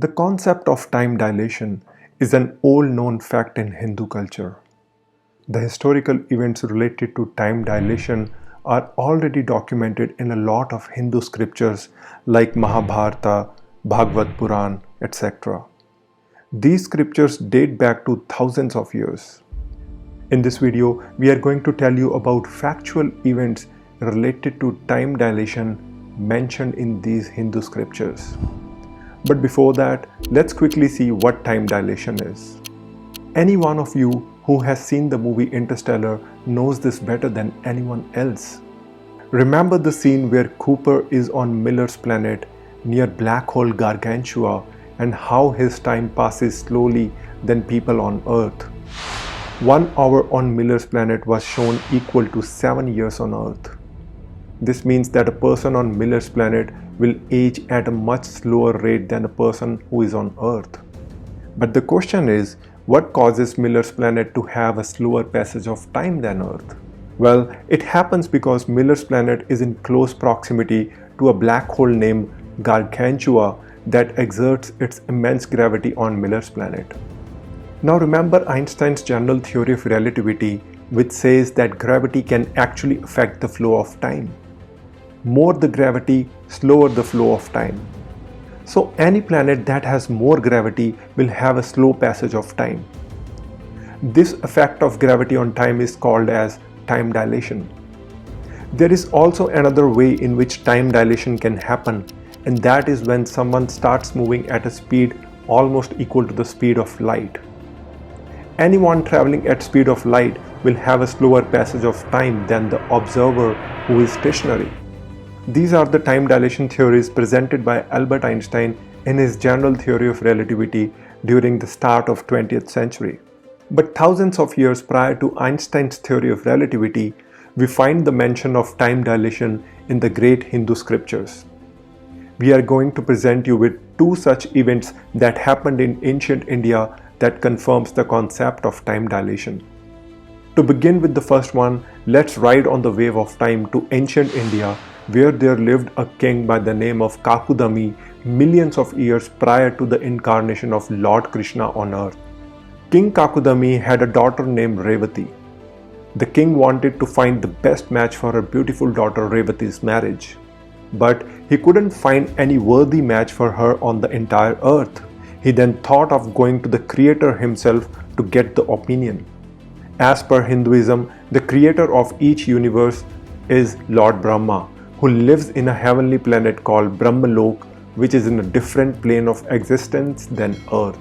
The concept of time dilation is an old known fact in Hindu culture. The historical events related to time dilation are already documented in a lot of Hindu scriptures like Mahabharata, Bhagavad Puran, etc. These scriptures date back to thousands of years. In this video, we are going to tell you about factual events related to time dilation mentioned in these Hindu scriptures. But before that, let's quickly see what time dilation is. Any one of you who has seen the movie Interstellar knows this better than anyone else. Remember the scene where Cooper is on Miller's planet near black hole Gargantua and how his time passes slowly than people on Earth. 1 hour on Miller's planet was shown equal to 7 years on Earth. This means that a person on Miller's planet will age at a much slower rate than a person who is on Earth. But the question is, what causes Miller's planet to have a slower passage of time than Earth? Well, it happens because Miller's planet is in close proximity to a black hole named Gargantua that exerts its immense gravity on Miller's planet. Now remember Einstein's general theory of relativity, which says that gravity can actually affect the flow of time. More the gravity, slower the flow of time. So any planet that has more gravity will have a slow passage of time. This effect of gravity on time is called as time dilation. There is also another way in which time dilation can happen, and that is when someone starts moving at a speed almost equal to the speed of light. Anyone traveling at speed of light will have a slower passage of time than the observer who is stationary. These are the time dilation theories presented by Albert Einstein in his general theory of relativity during the start of 20th century. But thousands of years prior to Einstein's theory of relativity, we find the mention of time dilation in the great Hindu scriptures. We are going to present you with 2 such events that happened in ancient India that confirms the concept of time dilation. To begin with the first one, let's ride on the wave of time to ancient India, where there lived a king by the name of Kakudami millions of years prior to the incarnation of Lord Krishna on earth. King Kakudami had a daughter named Revati. The king wanted to find the best match for her beautiful daughter Revati's marriage, but he couldn't find any worthy match for her on the entire earth. He then thought of going to the creator himself to get the opinion. As per Hinduism, the creator of each universe is Lord Brahma, who lives in a heavenly planet called Brahmalok, which is in a different plane of existence than Earth.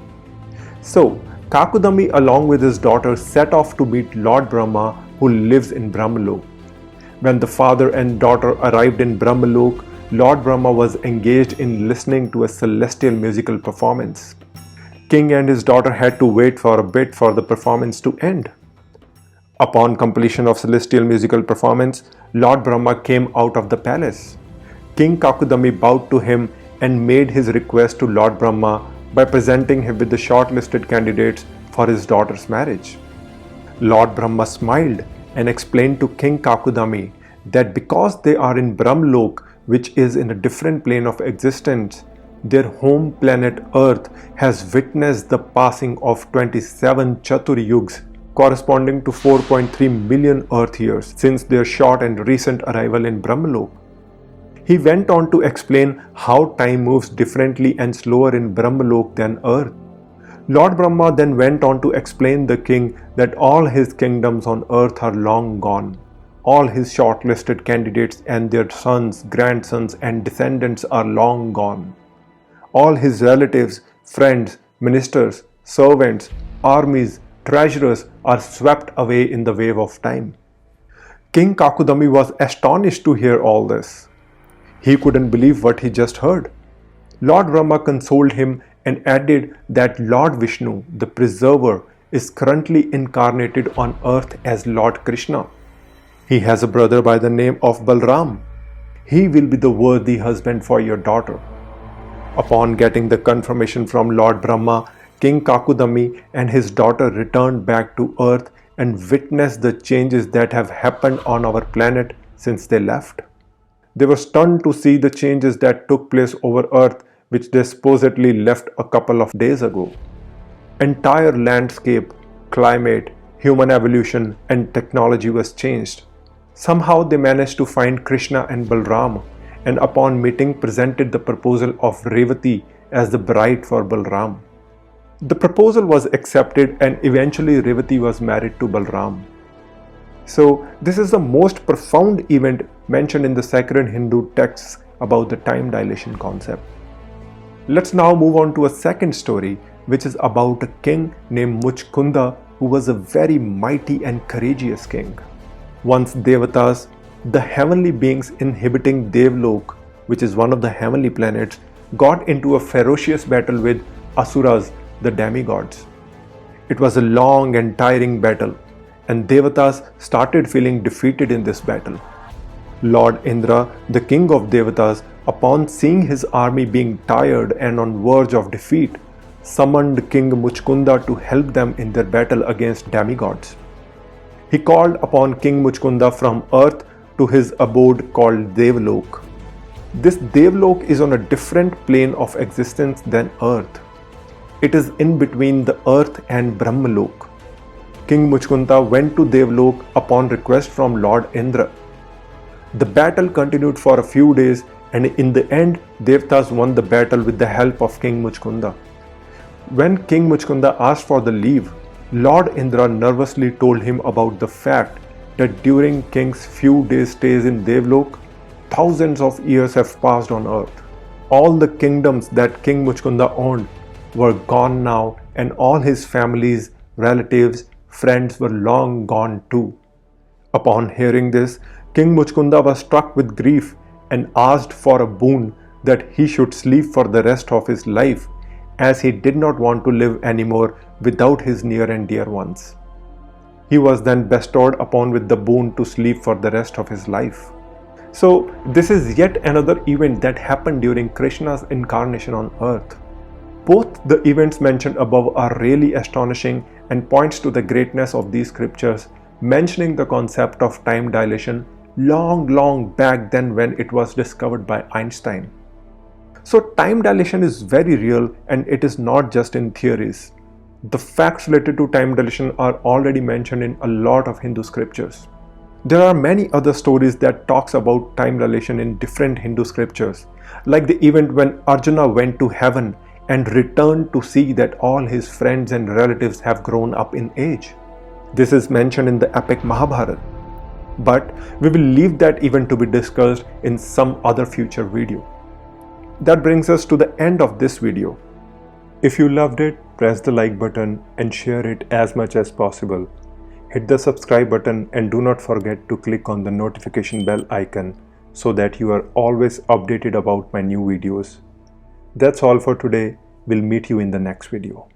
So, Kakudami along with his daughter set off to meet Lord Brahma, who lives in Brahmalok. When the father and daughter arrived in Brahmalok, Lord Brahma was engaged in listening to a celestial musical performance. King and his daughter had to wait for a bit for the performance to end. Upon completion of celestial musical performance, Lord Brahma came out of the palace. King Kakudami bowed to him and made his request to Lord Brahma by presenting him with the shortlisted candidates for his daughter's marriage. Lord Brahma smiled and explained to King Kakudami that because they are in Brahmalok, which is in a different plane of existence, their home planet Earth has witnessed the passing of 27 Chatur Yugs, corresponding to 4.3 million Earth years since their short and recent arrival in Brahmalok. He went on to explain how time moves differently and slower in Brahmalok than Earth. Lord Brahma then went on to explain the king that all his kingdoms on Earth are long gone. All his shortlisted candidates and their sons, grandsons and descendants are long gone. All his relatives, friends, ministers, servants, armies, treasurers are swept away in the wave of time. King Kakudami was astonished to hear all this. He couldn't believe what he just heard. Lord Brahma consoled him and added that Lord Vishnu, the preserver, is currently incarnated on earth as Lord Krishna. He has a brother by the name of Balram. He will be the worthy husband for your daughter. Upon getting the confirmation from Lord Brahma, King Kakudami and his daughter returned back to Earth and witnessed the changes that have happened on our planet since they left. They were stunned to see the changes that took place over Earth which they supposedly left a couple of days ago. Entire landscape, climate, human evolution, and technology was changed. Somehow they managed to find Krishna and Balram, and upon meeting presented the proposal of Revati as the bride for Balram. The proposal was accepted and eventually Revati was married to Balram. So this is the most profound event mentioned in the sacred Hindu texts about the time dilation concept. Let's now move on to a second story, which is about a king named Muchkunda, who was a very mighty and courageous king. Once Devatas, the heavenly beings inhabiting Devlok, which is one of the heavenly planets, got into a ferocious battle with Asuras, the demigods. It was a long and tiring battle, and Devatas started feeling defeated in this battle. Lord Indra, the king of Devatas, upon seeing his army being tired and on verge of defeat, summoned King Muchkunda to help them in their battle against demigods. He called upon King Muchkunda from earth to his abode called Devlok. This Devlok is on a different plane of existence than earth. It is in between the earth and Brahmalok. King Muchkunda went to Devlok upon request from Lord Indra. The battle continued for a few days, and in the end, Devatas won the battle with the help of King Muchkunda. When King Muchkunda asked for the leave, Lord Indra nervously told him about the fact that during King's few days' stays in Devlok, thousands of years have passed on earth. All the kingdoms that King Muchkunda owned were gone now, and all his families, relatives, friends were long gone too. Upon hearing this, King Muchkunda was struck with grief and asked for a boon that he should sleep for the rest of his life, as he did not want to live anymore without his near and dear ones. He was then bestowed upon with the boon to sleep for the rest of his life. So this is yet another event that happened during Krishna's incarnation on earth. Both the events mentioned above are really astonishing and points to the greatness of these scriptures, mentioning the concept of time dilation long back then when it was discovered by Einstein. So time dilation is very real, and it is not just in theories. The facts related to time dilation are already mentioned in a lot of Hindu scriptures. There are many other stories that talks about time dilation in different Hindu scriptures, like the event when Arjuna went to heaven and returned to see that all his friends and relatives have grown up in age. This is mentioned in the epic Mahabharata. But we will leave that event to be discussed in some other future video. That brings us to the end of this video. If you loved it, press the like button and share it as much as possible. Hit the subscribe button and do not forget to click on the notification bell icon so that you are always updated about my new videos. That's all for today. We'll meet you in the next video.